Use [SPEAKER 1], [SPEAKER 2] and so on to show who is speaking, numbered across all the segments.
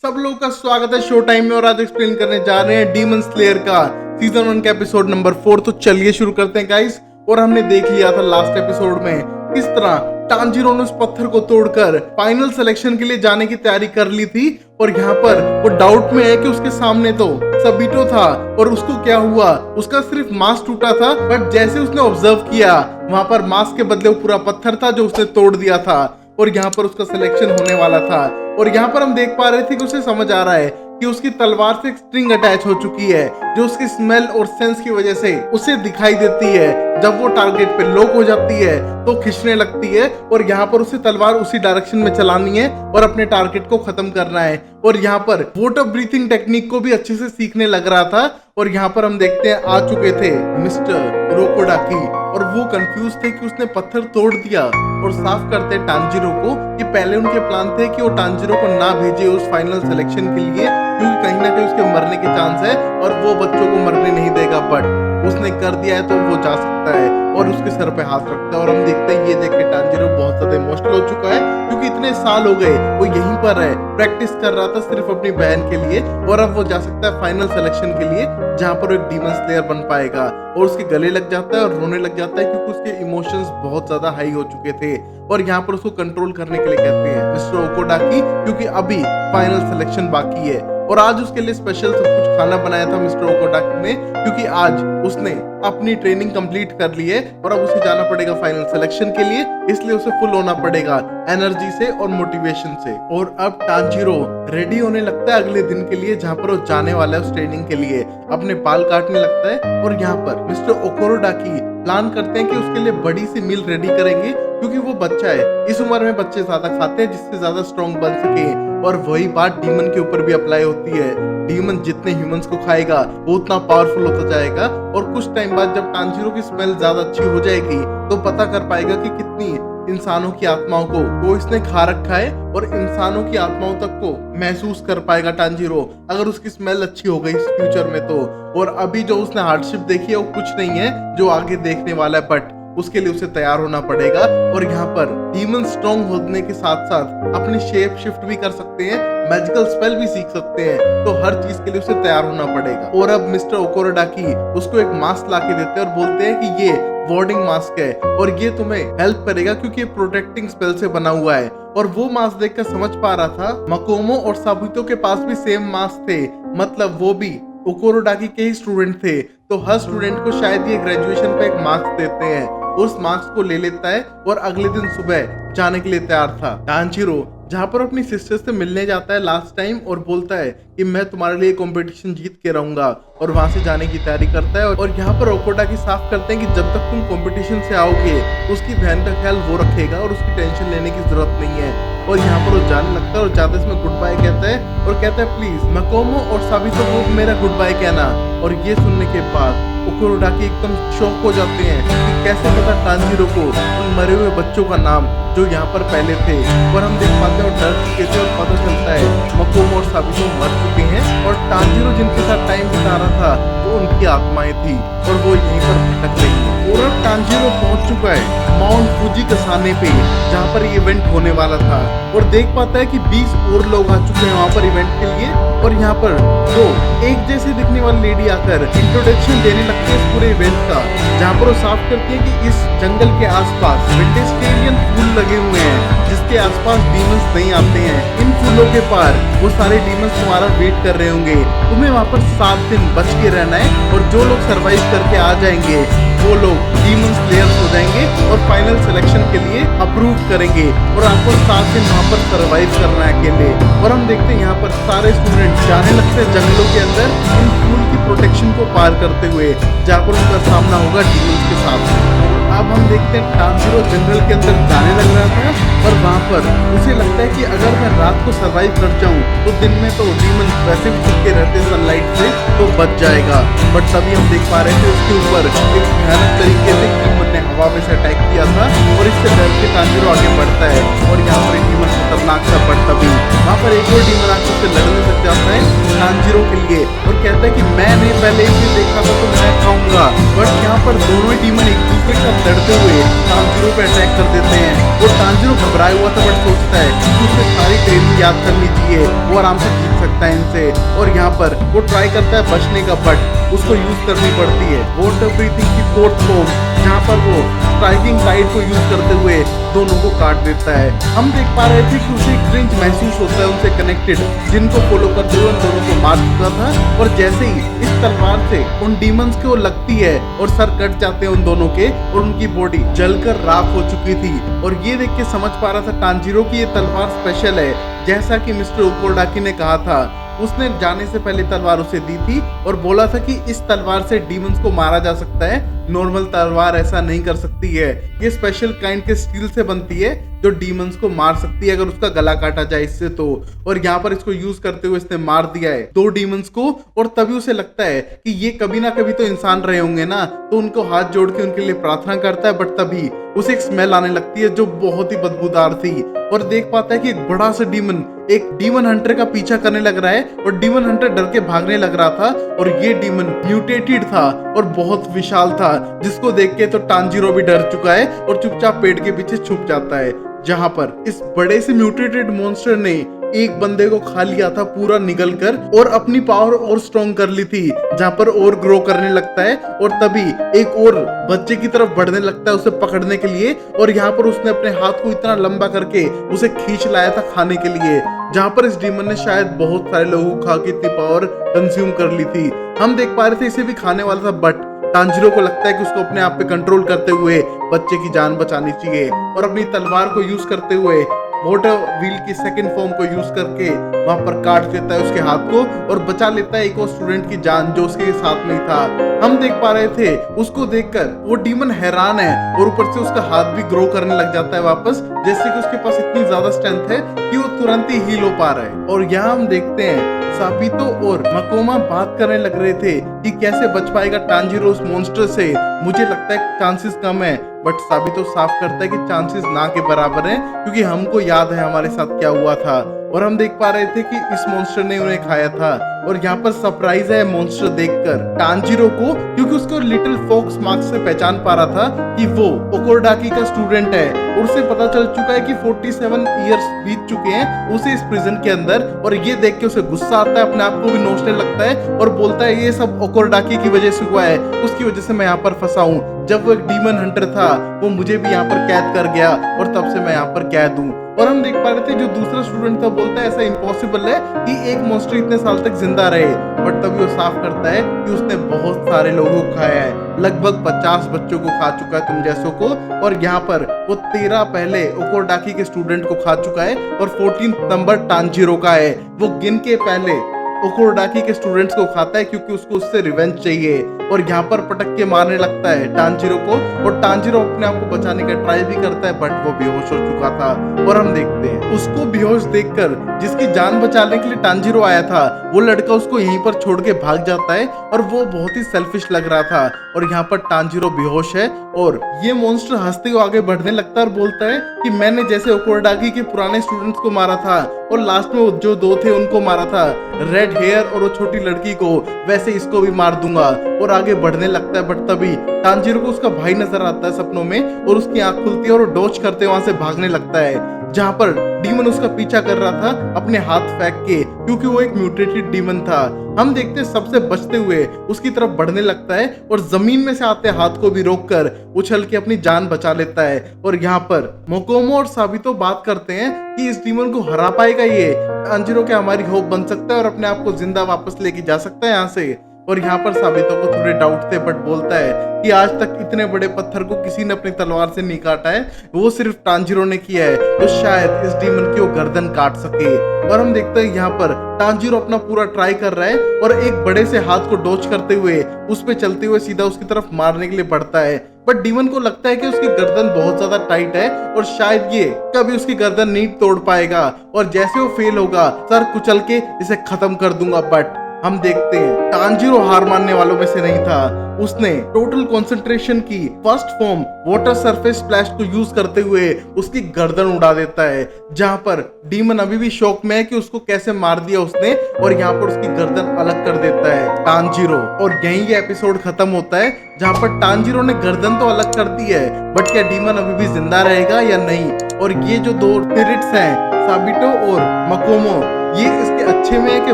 [SPEAKER 1] सब लोगों का स्वागत है शो टाइम में। और आज एक्सप्लेन करने जा रहे हैं डीमन स्लेयर का सीजन 1 का एपिसोड नंबर 4। तो चलिए शुरू करते हैं गाइस। और हमने देख लिया था लास्ट एपिसोड में किस तरह टांजीरो ने उस पत्थर को तोड़कर फाइनल सिलेक्शन के लिए जाने की तैयारी कर ली थी। और यहाँ पर वो डाउट में है कि उसके सामने तो सबीटो था और उसको क्या हुआ, उसका सिर्फ मास्क टूटा था। बट जैसे उसने ऑब्जर्व किया वहां पर मास्क के बदले वो पूरा पत्थर था जो उसने तोड़ दिया था। और यहाँ पर उसका सिलेक्शन होने वाला था। और यहाँ पर हम देख पा रहे थे कि उसे समझ आ रहा है कि उसकी तलवार से एक स्ट्रिंग अटैच हो चुकी है जो उसकी स्मेल और सेंस की वजह से उसे दिखाई देती है। जब वो टारगेट पे लॉक हो जाती है तो खींचने लगती है। और यहाँ पर उसे तलवार उसी डायरेक्शन में चलानी है और अपने टारगेट को खत्म करना है। और यहाँ पर वाटर ब्रीथिंग टेक्निक को भी अच्छे से सीखने लग रहा था। और यहाँ पर हम देखते हैं आ चुके थे मिस्टर रोकोडाकी और वो कंफ्यूज थे कि उसने पत्थर तोड़ दिया। और साफ करते हैं टांजीरो को कि पहले उनके प्लान थे कि वो टांजीरो को ना भेजे उस फाइनल सिलेक्शन के लिए क्योंकि कहीं ना कहीं उसके मरने के चांस है और वो बच्चों को मरने नहीं देगा। बट उसने कर दिया है तो वो जा सकता है और उसके सर पे हाथ रखता है। और हम देखते हैं ये देख के टांजीरो बहुत ज्यादा इमोशनल हो चुका है क्योंकि इतने साल हो गए वो यहीं पर है, प्रैक्टिस कर रहा था सिर्फ अपनी बहन के लिए। और अब वो जा सकता है फाइनल सिलेक्शन के लिए जहां पर वो एक डीमन स्लेयर बन पाएगा। और उसके गले लग जाता है और रोने लग जाता है क्योंकि उसके इमोशंस बहुत ज्यादा हाई हो चुके थे। और यहाँ पर उसको कंट्रोल करने के लिए कहते हैं मिस्टर ओकोडाकी क्योंकि अभी फाइनल सिलेक्शन बाकी है। और आज उसके लिए स्पेशल सब कुछ खाना बनाया था मिस्टर ओकोडाकी ने क्योंकि आज उसने अपनी ट्रेनिंग कंप्लीट कर ली है और अब उसे जाना पड़ेगा फाइनल सिलेक्शन के लिए। इसलिए उसे फुल होना पड़ेगा एनर्जी से और मोटिवेशन से। और अब टांजीरो रेडी होने लगता है अगले दिन के लिए जहां पर वो जाने वाला है उस ट्रेनिंग के लिए। अपने बाल काटने लगता है और यहाँ पर मिस्टर ओकोरोडाकी प्लान करते हैं कि उसके लिए बड़ी सी मील रेडी करेंगे क्योंकि वो बच्चा है। इस उम्र में बच्चे ज्यादा खाते हैं जिससे ज्यादा स्ट्रॉन्ग बन सके। और वही बात डीमन के ऊपर भी अप्लाई होती है। डीमन जितने ह्यूमंस को खाएगा वो उतना पावरफुल होता जाएगा। और कुछ टाइम बाद जब टांजीरो की स्मेल ज्यादा अच्छी हो जाएगी तो पता कर पाएगा कि कितनी इंसानों की आत्माओं को वो इसने खा रखा है और इंसानों की आत्माओं तक को महसूस कर पाएगा टांजीरो अगर उसकी स्मेल अच्छी हो गई इस फ्यूचर में तो। और अभी जो उसने हार्डशिप देखी है वो कुछ नहीं है जो आगे देखने वाला है, बट उसके लिए उसे तैयार होना पड़ेगा। और यहाँ पर डीमन स्ट्रॉन्ग होने के साथ साथ अपनी शेप शिफ्ट भी कर सकते हैं, मैजिकल स्पेल भी सीख सकते हैं। तो हर चीज के लिए उसे तैयार होना पड़ेगा। और अब मिस्टर ओकोरोडाकी उसको एक मास्क ला के देते हैं और बोलते हैं कि ये वार्डिंग मास्क है और ये तुम्हें हेल्प करेगा क्योंकि ये प्रोटेक्टिंग स्पेल से बना हुआ है। और वो मास्क देखकर समझ पा रहा था मकोमो और साबुतो के पास भी सेम मास्क थे, मतलब वो भी ओकोरोडाकी के ही स्टूडेंट थे। तो हर स्टूडेंट को शायद ये ग्रेजुएशन पे एक मास्क देते हैं। उस मास्क को ले लेता है और अगले दिन सुबह जाने के लिए तैयार था। टांजीरो जहाँ पर अपनी सिस्टर से मिलने जाता है लास्ट टाइम और बोलता है कि मैं तुम्हारे लिए कंपटीशन जीत के रहूंगा और वहां से जाने की तैयारी करता है। और यहाँ पर ओकोडाकी साफ करते हैं कि जब तक तुम कंपटीशन से आओगे उसकी बहन का ख्याल वो रखेगा और उसकी टेंशन लेने की जरूरत नहीं है। और यहाँ पर वो जाने लगता है और जाते समय गुड बाय कहता है और कहता है प्लीज मकोमो और साबितो को मेरा गुड बाय कहना। और ये सुनने के बाद ओकोरोडाकी एकदम शॉक हो जाते हैं कि कैसे पता टांजीरो को उन मरे हुए बच्चों का नाम जो यहाँ पर पहले थे। और हम देख पाते हैं और डर चुके थे और पता चलता है मकोमो और साबितो मर चुके हैं और टांजीरो जिनके साथ टाइम बिता रहा था वो उनकी आत्माएं थी और वो यहीं पर भटक रही है। और अब टांजीरो पहुंच चुका है माउंट फूजी कसाने पे जहाँ पर इवेंट होने वाला था और देख पाता है कि 20 और लोग आ चुके हैं वहाँ पर इवेंट के लिए। और यहाँ पर दो एक जैसे दिखने वाली लेडी आकर इंट्रोडक्शन देने लगती है इस पूरे इवेंट का, जहाँ पर वो साफ करती है कि इस जंगल के आसपास वेजिटेरियन फूल लगे हुए हैं जिसके आसपास डीमंस नहीं आते हैं। इन फूलों के पार वो सारे डीमंस तुम्हारा वेट कर रहे होंगे। तुम्हें वहाँ पर 7 दिन बच के रहना है और जो लोग सरवाइव करके आ जाएंगे वो लोग डीमन स्लेयर्स हो जाएंगे और फाइनल सिलेक्शन के लिए अप्रूव करेंगे। और आपको 7 दिन वहाँ पर सरवाइव करना है अकेले। और हम देखते हैं यहाँ पर सारे स्टूडेंट जाने लगते हैं जंगलों के अंदर इन फूल की प्रोटेक्शन को पार करते हुए जहाँ पर उनका सामना होगा डीमंस के साथ। अब हम देखते हैं टांजीरो जंगल के अंदर जाने लग रहा था और वहाँ पर उसे लगता है कि अगर मैं रात को सरवाइव कर जाऊँ तो दिन में तो डीमन वैसे भी छुपके रहते सनलाइट से तो बच जाएगा। बट तभी हम देख पा रहे थे उसके ऊपर एक भयानक तरीके से डीमन ने हवा में से अटैक किया था और इससे डर के टांजीरो आगे बढ़ता है। और यहाँ पर डीमन खतरनाक सा बढ़ता भी वहाँ पर एक और डीमन आकर उससे लड़ने लग जाता है टांजीरो के लिए और कहता है कि मैंने पहले इसे देखा था तो मैं खाऊंगा। बट यहाँ पर दोनों ही डीमन एक दूसरे के साथ लड़ते हुए टांजिरो पे अटैक कर देते हैं। और टांजिरो घबराया हुआ था बट सोचता है कि उसे सारी ट्रेनिंग याद करनी चाहिए, वो आराम से जीत सकता है इनसे। और यहाँ पर वो ट्राई करता है बचने का, बट उसको यूज करनी पड़ती है वाटर ब्रीथिंग की फोर्थ फॉर्म, जहाँ पर वो स्ट्राइकिंग टाइड को यूज करते हुए दोनों को काट देता है। हम देख पा रहे थे कि उसे क्रिंज महसूस होता है उनसे कनेक्टेड, जिनको फॉलो करते हुए उन दोनों को मार चुका था। और जैसे ही इस तलवार से उन डीमंस को लगती है और सर कट जाते हैं उन दोनों के, और उनकी बॉडी जलकर राख हो चुकी थी। और ये देख के समझ पा रहा था टांजिरो की ये तलवार स्पेशल है, जैसा कि मिस्टर ओकोडाकी ने कहा था। उसने जाने से पहले तलवार उसे दी थी और बोला था कि इस तलवार से डीमंस को मारा जा सकता है, नॉर्मल तलवार ऐसा नहीं कर सकती है। ये स्पेशल काइंड के स्टील से बनती है जो डीमंस को मार सकती है अगर उसका गला काटा जाए इससे तो। और यहाँ पर इसको यूज करते हुए इसने मार दिया है 2 डीमंस को। और तभी उसे लगता है कि ये कभी ना कभी तो इंसान रहे होंगे ना, तो उनको हाथ जोड़ के उनके लिए प्रार्थना करता है। बट तभी उसे एक स्मेल आने लगती है जो बहुत ही बदबूदार थी, और देख पाता है कि एक बड़ा सा डीमन एक डीमन हंटर का पीछा करने लग रहा है। और डीमन हंटर डर के भागने लग रहा था, और ये डीमन म्यूटेटेड था और बहुत विशाल था, जिसको देख के तो टांजिरो भी डर चुका है और चुपचाप पेड़ के पीछे छुप जाता है। जहां पर इस बड़े से म्यूटेटेड मॉन्स्टर ने एक बंदे को खा लिया था पूरा निगल कर, और अपनी पावर और स्ट्रॉन्ग कर ली थी, जहां पर और ग्रो करने लगता है। और तभी एक और बच्चे की तरफ बढ़ने लगता है उसे पकड़ने के लिए, और यहाँ पर उसने अपने हाथ को इतना लंबा करके उसे खींच लाया था खाने के लिए, जहां पर इस डीमन ने शायद बहुत सारे लोगों को खा के इतनी पावर कंज्यूम कर ली थी। हम देख पा रहे थे इसे भी खाने वाला था, बट टांजिरो को लगता है कि उसको अपने आप पे कंट्रोल करते हुए बच्चे की जान बचानी चाहिए, और अपनी तलवार को यूज करते हुए वाटर व्हील की सेकंड फॉर्म को यूज करके वहां पर काट देता है उसके हाथ को और बचा लेता है एक और स्टूडेंट की जान जो उसके साथ में था। हम देख पा रहे थे उसको देखकर वो डीमन हैरान है, और ऊपर से उसका हाथ भी ग्रो करने लग जाता है वापस, जैसे कि उसके पास इतनी ज्यादा स्ट्रेंथ है कि वो तुरंत ही हील हो पा रहा है। और यहाँ हम देखते हैं साबितो और मकोमा बात करने लग रहे थे कि कैसे बच पाएगा टांजिरो उस मॉन्स्टर से। मुझे लगता है चांसेस कम है, बट साबितो साफ करता है कि चांसेस ना के बराबर हैं, क्योंकि हमको याद है हमारे साथ क्या हुआ था। और हम देख पा रहे थे कि इस मॉन्स्टर ने उन्हें खाया था। और यहाँ पर सरप्राइज है मॉन्स्टर देखकर टांजिरो को, क्योंकि उसको लिटिल फॉक्स मार्क से पहचान पा रहा था कि वो ओकोडाकी का स्टूडेंट है, और उसे पता चल चुका है कि 47 इयर्स बीत चुके हैं उसे इस प्रिजन के अंदर। और ये देख के उसे गुस्सा आता है, अपने आप को भी नोचने लगता है और बोलता है ये सब ओकोडाकी की वजह से हुआ है, उसकी वजह से मैं यहाँ पर फंसा हूँ। जब वो एक डीमन हंटर था वो मुझे भी यहाँ पर कैद कर गया, और तब से मैं यहाँ पर कैद हूँ। और हम देख पा रहे थे जो दूसरा स्टूडेंट था बोलता है ऐसा इम्पॉसिबल है कि एक मॉन्स्टर इतने साल तक जिंदा रहे, बट तभी वो साफ करता है कि उसने बहुत सारे लोगों को खाया है, लगभग 50 बच्चों को खा चुका है तुम जैसों को। और यहाँ पर वो 13 पहले ओकोडाकी के स्टूडेंट को खा चुका है, और 14 नंबर टांजिरो का है। वो गिन के पहले ओकोडाकी के स्टूडेंट्स को खाता है क्योंकि उसको उससे रिवेंज चाहिए, और यहाँ पर पटक के मारने लगता है टांजिरो को। और टांजिरो अपने आप को बचाने का ट्राई भी करता है, बट वो बेहोश हो चुका था। और हम देखते हैं उसको बेहोश देखकर जिसकी जान बचाने के लिए टांजिरो आया था वो लड़का उसको यहीं पर छोड़ के भाग जाता है, और वो बहुत ही सेल्फिश लग रहा था। और यहाँ पर टांजिरो बेहोश है, और ये मॉन्स्टर हंसते हुए आगे बढ़ने लगता है और बोलता है कि मैंने जैसे ओकोडाकी के पुराने स्टूडेंट्स को मारा था और लास्ट में वो जो 2 थे उनको मारा था, रेड हेयर और वो छोटी लड़की को, वैसे इसको भी मार दूंगा। और आगे बढ़ने लगता है, बट तभी टांजिरो को उसका भाई नजर आता है सपनों में, और उसकी आंख खुलती है और वो डॉज करते वहां से भागने लगता है, जहां पर डीमन उसका पीछा कर रहा था अपने हाथ फेंक के, क्योंकि वो एक म्यूटेटेड डीमन था। हम देखते हैं सबसे बचते हुए उसकी तरफ बढ़ने लगता है, और जमीन में से आते हाथ को भी रोककर उछल के अपनी जान बचा लेता है। और यहाँ पर मोकोमो और साबितो बात करते हैं कि इस डीमन को हरा पाएगा ये टांजिरो, क्या हमारी होप बन सकता है और अपने आप को जिंदा वापस लेके जा सकता है यहाँ से। और यहाँ पर साबितो को थोड़े डाउट थे, बट बोलता है कि आज तक इतने बड़े पत्थर को किसी ने अपनी तलवार से नहीं काटा है, वो सिर्फ टांजिरो ने किया है, तो शायद इस डीमन की वो गर्दन काट सके। और हम देखते हैं यहाँ पर टांजिरो अपना पूरा ट्राई कर रहा है, और एक बड़े से हाथ को डॉच करते हुए उस पे चलते हुए सीधा उसकी तरफ मारने के लिए बढ़ता है। बट डीमन को लगता है कि उसकी गर्दन बहुत ज्यादा टाइट है और शायद ये कभी उसकी गर्दन नहीं तोड़ पाएगा, और जैसे वो फेल होगा सर कुचल के इसे खत्म कर दूंगा। बट हम देखते हैं टांजीरो हार मानने वालों में से नहीं था। उसने टोटल कंसंट्रेशन की first form water surface splash को यूज करते हुए उसकी गर्दन उड़ा देता है, जहां पर डीमन अभी भी शॉक में है कि उसको कैसे मार दिया उसने, और यहाँ पर उसकी गर्दन अलग कर देता है टांजीरो। और यहीं ये एपिसोड खत्म होता है, जहां पर टांजीरो ने गर्दन तो अलग कर दी है, बट क्या डीमन अभी भी जिंदा रहेगा या नहीं। और ये जो दो स्पिरिट्स हैं, साबिटो और मकोमो, ये इसके अच्छे में है कि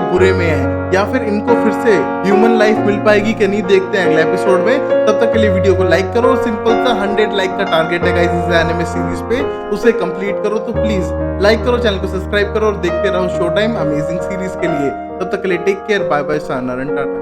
[SPEAKER 1] बुरे में है, या फिर इनको फिर से ह्यूमन लाइफ मिल पाएगी कि नहीं, देखते हैं अगले एपिसोड में। तब तक के लिए वीडियो को लाइक करो, और सिंपल सा 100 लाइक का टारगेट है गाइस इस एनिमे सीरीज पे, उसे कंप्लीट करो। तो प्लीज लाइक करो, चैनल को सब्सक्राइब करो और देखते रहो शो टाइम अमेजिंग सीरीज के लिए। तब तक के लिए take care, bye bye, sayonara, Tata.